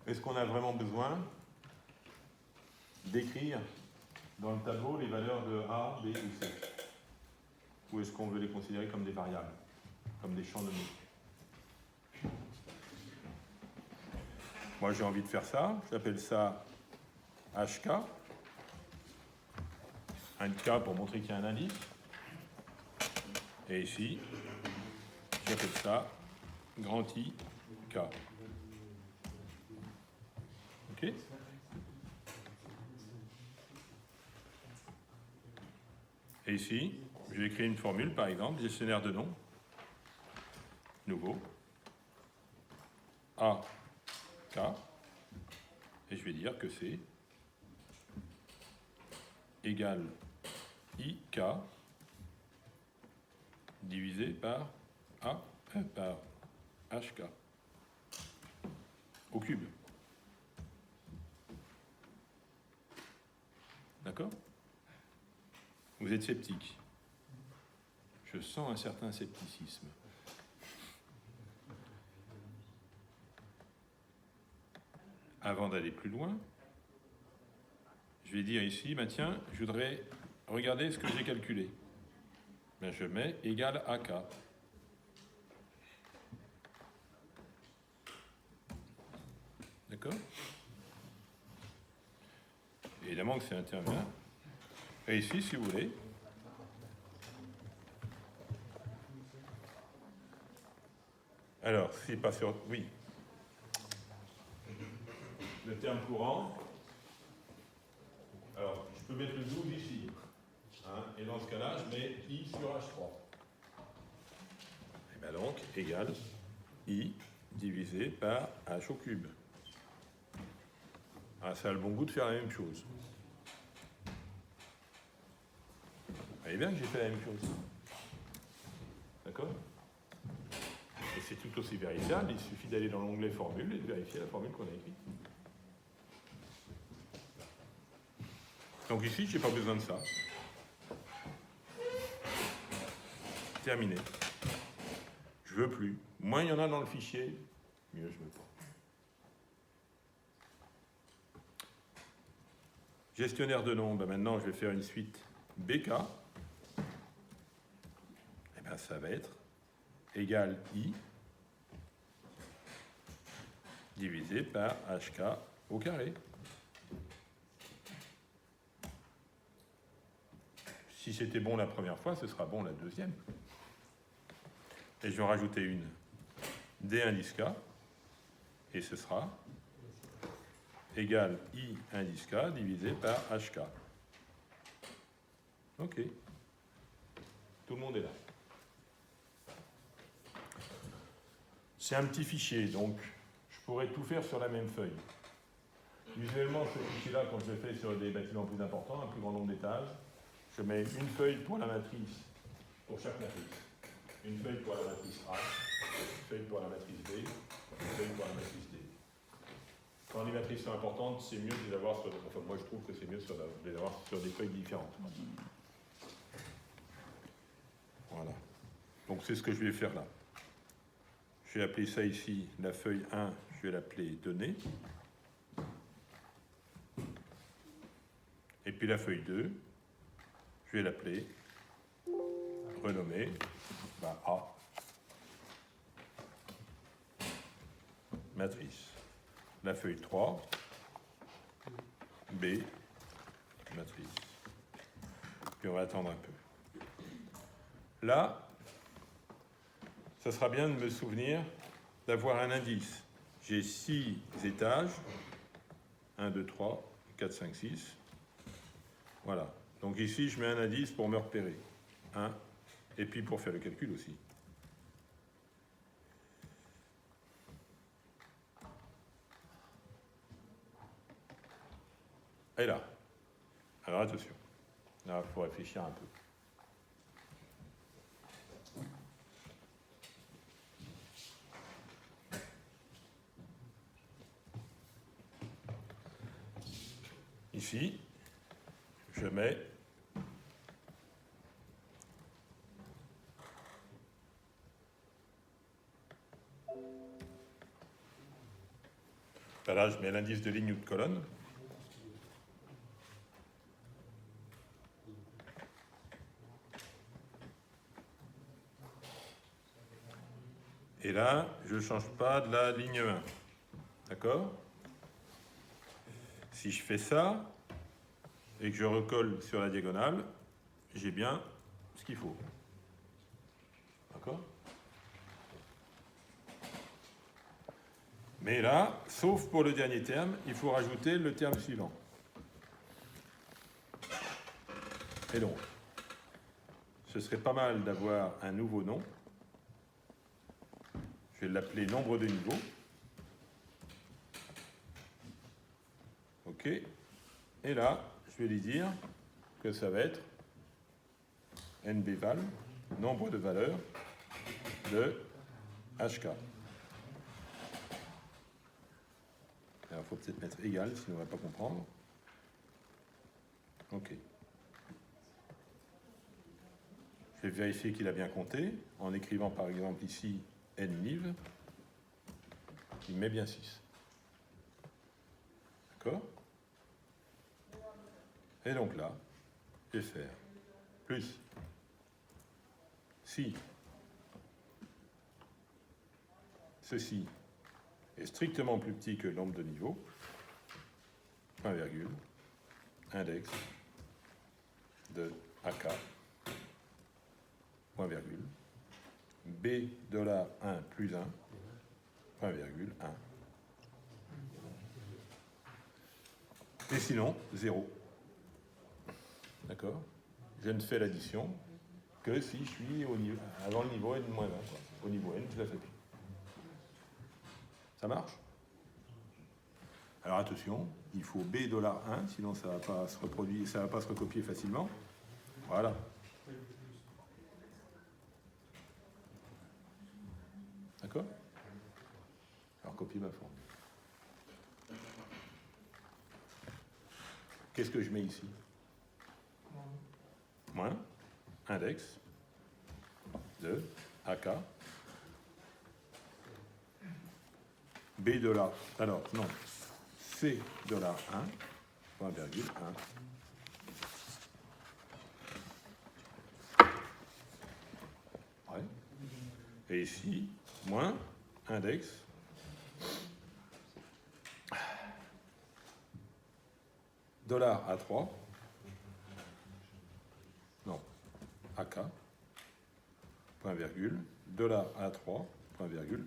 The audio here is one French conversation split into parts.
est-ce qu'on a vraiment besoin d'écrire dans le tableau les valeurs de A, B ou C? Ou est-ce qu'on veut les considérer comme des variables, comme des champs nommés? Moi, j'ai envie de faire ça. J'appelle ça HK. Un K pour montrer qu'il y a un indice. Et ici, j'appelle ça grand I, K. OK? Et ici, je vais créer une formule, par exemple, gestionnaire de nom, nouveau, A, K, et je vais dire que c'est égal IK divisé par par HK au cube. D'accord? Vous êtes sceptique. Je sens un certain scepticisme. Avant d'aller plus loin, je vais dire ici, ben tiens, je voudrais regarder ce que j'ai calculé. Ben je mets égal AK. D'accord? Évidemment que c'est intermédiaire. Et ici, si vous voulez, alors, c'est pas sur... Oui. Le terme courant, alors, je peux mettre le 12 ici. Hein, et dans ce cas-là, je mets I sur H3. Et bien donc, égal I divisé par H au cube. Ah, ça a le bon goût de faire la même chose. Vous voyez bien que j'ai fait la même chose. D'accord? Et c'est tout aussi vérifiable, il suffit d'aller dans l'onglet formule et de vérifier la formule qu'on a écrite. Donc ici, je n'ai pas besoin de ça. Terminé. Je veux plus. Moins il y en a dans le fichier, mieux je veux pas. Gestionnaire de nom, ben maintenant je vais faire une suite BK. Et ben ça va être égal I divisé par HK au carré. Si c'était bon la première fois, ce sera bon la deuxième. Et je vais en rajouter une. D indice K. Et ce sera égal I indice K divisé par HK. OK. Tout le monde est là. C'est un petit fichier, donc je pourrais tout faire sur la même feuille. Usuellement, ce fichier-là, quand je le fais sur des bâtiments plus importants, un plus grand nombre d'étages, je mets une feuille pour la matrice, pour chaque matrice. Une feuille pour la matrice A, une feuille pour la matrice B, une feuille pour la matrice D. Quand les matrices sont importantes, c'est mieux de les avoir sur... Enfin, moi, je trouve que c'est mieux de les avoir sur des feuilles différentes. Voilà. Donc, c'est ce que je vais faire là. Je vais appeler ça ici, la feuille 1, je vais l'appeler données. Et puis la feuille 2, je vais l'appeler renommer A. Matrice. La feuille 3, B, matrice. Puis on va attendre un peu. Là, ça sera bien de me souvenir d'avoir un indice. J'ai 6 étages. 1, 2, 3, 4, 5, 6. Voilà. Donc ici, je mets un indice pour me repérer. 1. Et puis pour faire le calcul aussi. Et là. Alors attention. Là, il faut réfléchir un peu. Ici, je mets Ben là, je mets l'indice de ligne ou de colonne. Et là, je ne change pas de la ligne 1. D'accord? Si je fais ça, et que je recolle sur la diagonale, j'ai bien ce qu'il faut. D'accord? Mais là, sauf pour le dernier terme, il faut rajouter le terme suivant. Et donc, ce serait pas mal d'avoir un nouveau nom. Je vais l'appeler nombre de niveaux. OK. Et là, je vais lui dire que ça va être nbval, nombre de valeurs de HK. Alors, il faut peut-être mettre égal, sinon on ne va pas comprendre. OK. Je vais vérifier qu'il a bien compté en écrivant par exemple ici nniv. Il met bien 6. D'accord? Et donc là, je vais faire plus si ceci est strictement plus petit que le nombre de niveaux, point virgule, index de AK, point virgule, B $1 plus 1, point virgule, 1. Et sinon, 0. D'accord? Je ne fais l'addition que si je suis avant le niveau n-1. Au niveau n, je la fais plus. Ça marche? Alors attention, il faut B $1, sinon ça ne va pas se reproduire, ça ne va pas se recopier facilement. Voilà. D'accord? Alors copie ma forme. Qu'est-ce que je mets ici? Moins index de AK B $. Alors, non. C $1, point virgule 1. Ouais. Et ici, moins index $A3. Non. AK. Point virgule. $A3. Point virgule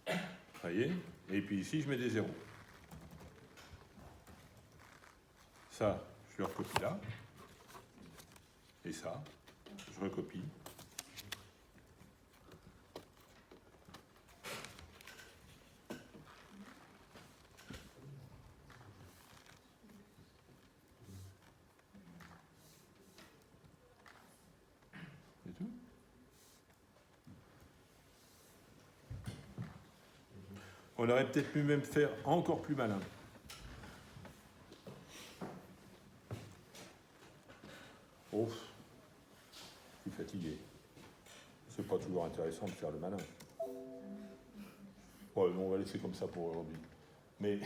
1. Voyez? Et puis ici, je mets des zéros. Ça, je le recopie là. Et ça, je recopie. C'est tout. On aurait peut-être pu même faire encore plus malin. Oh, je suis fatigué. C'est pas toujours intéressant de faire le malin. Bon, on va laisser comme ça pour aujourd'hui. Mais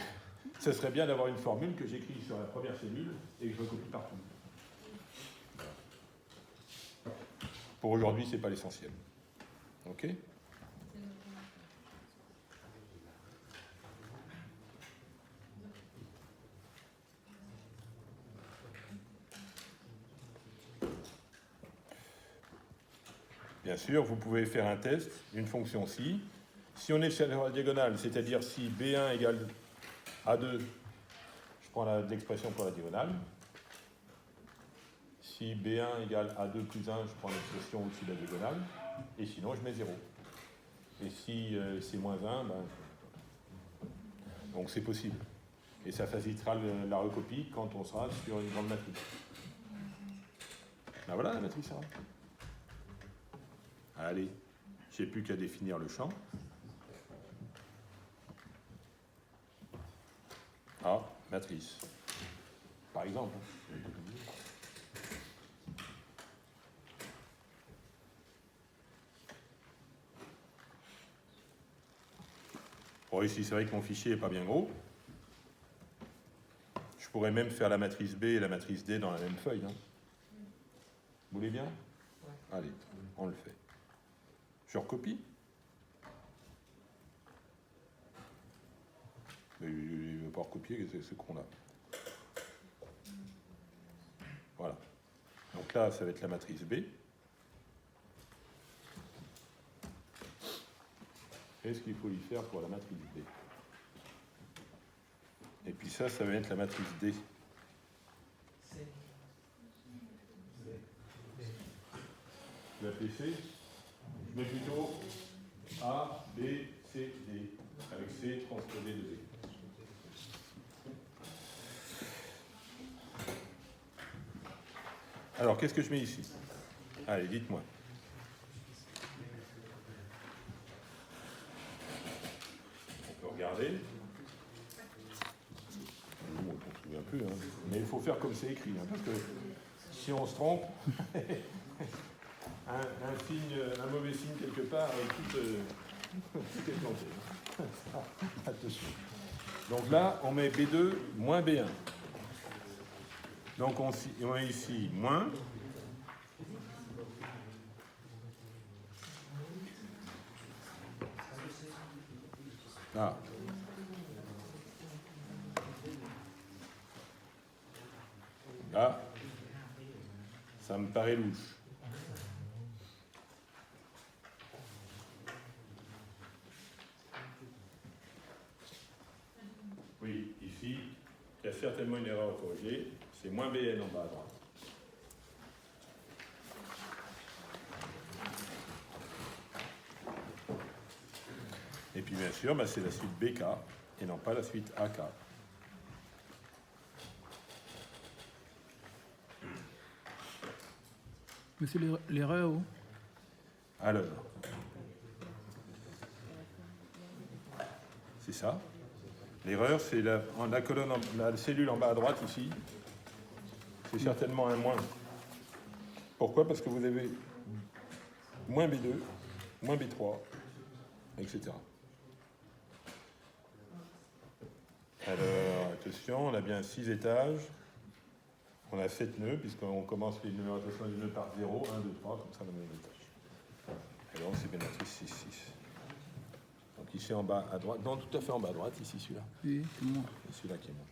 ce serait bien d'avoir une formule que j'écris sur la première cellule et que je recopie partout. Pour aujourd'hui, c'est pas l'essentiel. OK ? Bien sûr, vous pouvez faire un test d'une fonction si. Si on est sur la diagonale, c'est-à-dire si B1 égale A2, je prends l'expression pour la diagonale. Si B1 égale A2 plus 1, je prends l'expression au-dessus de la diagonale. Et sinon, je mets 0. Et si c'est moins 1, ben... donc c'est possible. Et ça facilitera la recopie quand on sera sur une grande matrice. Ben voilà la matrice. Allez, je n'ai plus qu'à définir le champ. A, matrice. Par exemple. Bon, ici, c'est vrai que mon fichier n'est pas bien gros. Je pourrais même faire la matrice B et la matrice D dans la même feuille. Hein. Vous voulez bien? Allez, on le fait. Je recopie. Mais il ne veut pas recopier ce con-là. Voilà. Donc là, ça va être la matrice B. Qu'est-ce qu'il faut y faire pour la matrice B? Et puis ça va être la matrice D. Je vais appeler C. Je mets plutôt A, B, C, D. Avec C transposé de D. Alors, qu'est-ce que je mets ici? Allez, dites-moi. On peut regarder. On ne se souvient plus, hein. Mais il faut faire comme c'est écrit, hein, parce que si on se trompe, un mauvais signe quelque part, tout est planté. Attention. Donc là, on met B2 moins B1. Donc on met ici moins. Ah. Ah. Ça me paraît louche. Oui, ici, il y a certainement une erreur à corriger. C'est moins BN en bas à droite. Et puis bien sûr, c'est la suite BK et non pas la suite AK. Mais c'est l'erreur où? Alors, c'est ça. L'erreur, c'est la colonne, la cellule en bas à droite ici. C'est certainement un moins. Pourquoi? Parce que vous avez moins B2, moins B3, etc. Alors, attention, on a bien 6 étages. On a 7 nœuds, puisqu'on commence les numérotations des nœuds par 0, 1, 2, 3, comme ça, le même étage. Alors, c'est bien matrice 6, 6. Donc ici en bas à droite, non, tout à fait en bas à droite, ici celui-là. Oui, c'est moi. Et celui-là qui est moins.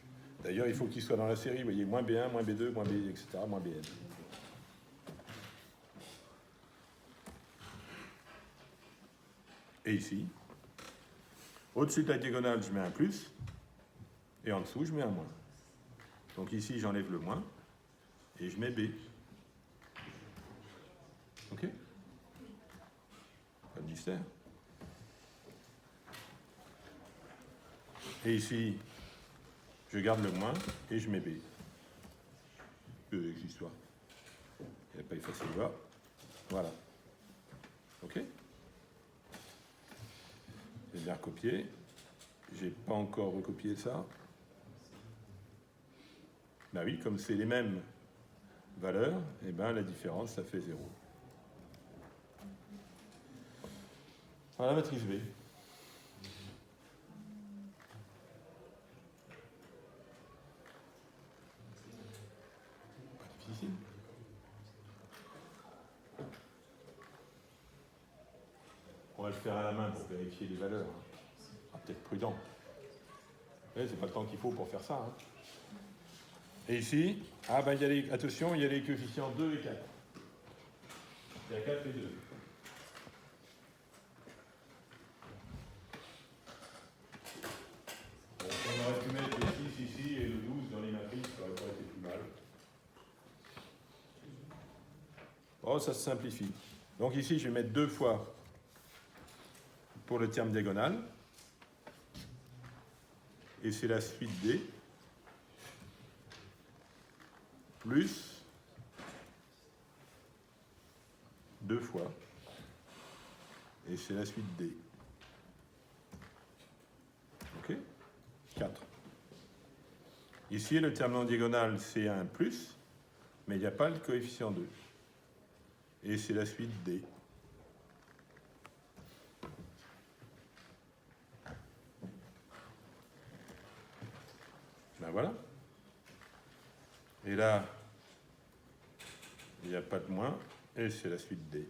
D'ailleurs, il faut qu'il soit dans la série, vous voyez, moins B1, moins B2, moins B, etc., moins BN. Et ici, au-dessus de la diagonale, je mets un plus, et en dessous, je mets un moins. Donc ici, j'enlève le moins, et je mets B. OK? Pas de mystère. Et ici, je garde le moins, et je mets B. Histoire. Il n'a pas effacé le bas. Voilà. OK? J'ai bien recopié. J'ai pas encore recopié ça. Ben oui, comme c'est les mêmes valeurs, et ben la différence, ça fait 0. Voilà la matrice B. Pas difficile. On va le faire à la main pour vérifier les valeurs. Peut-être prudent. C'est pas le temps qu'il faut pour faire ça. Hein. Et ici, attention, il y a les coefficients 2 et 4. Il y a 4 et 2. Donc on aurait pu mettre le 6 ici et le 12 dans les matrices, ça n'aurait pas été plus mal. Oh, ça se simplifie. Donc ici, je vais mettre 2 fois pour le terme diagonal. Et c'est la suite D. Plus 2 fois. Et c'est la suite D. OK? 4. Ici, le terme non diagonal, c'est un plus, mais il n'y a pas le coefficient 2. Et c'est la suite D. Ben voilà. Et là, il n'y a pas de moins, et c'est la suite D.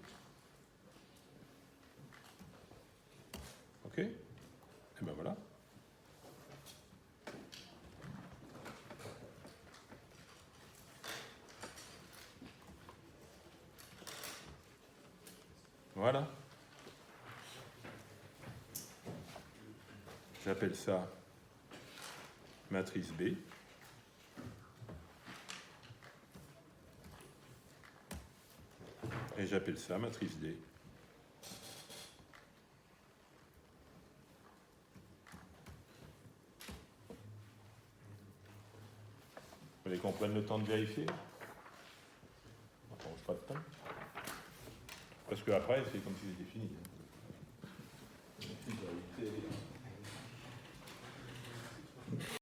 OK? Et ben voilà. Voilà. J'appelle ça matrice B. Et j'appelle ça matrice D. Vous voulez qu'on prenne le temps de vérifier? On ne change pas de temps. Parce qu'après, c'est comme si c'était fini.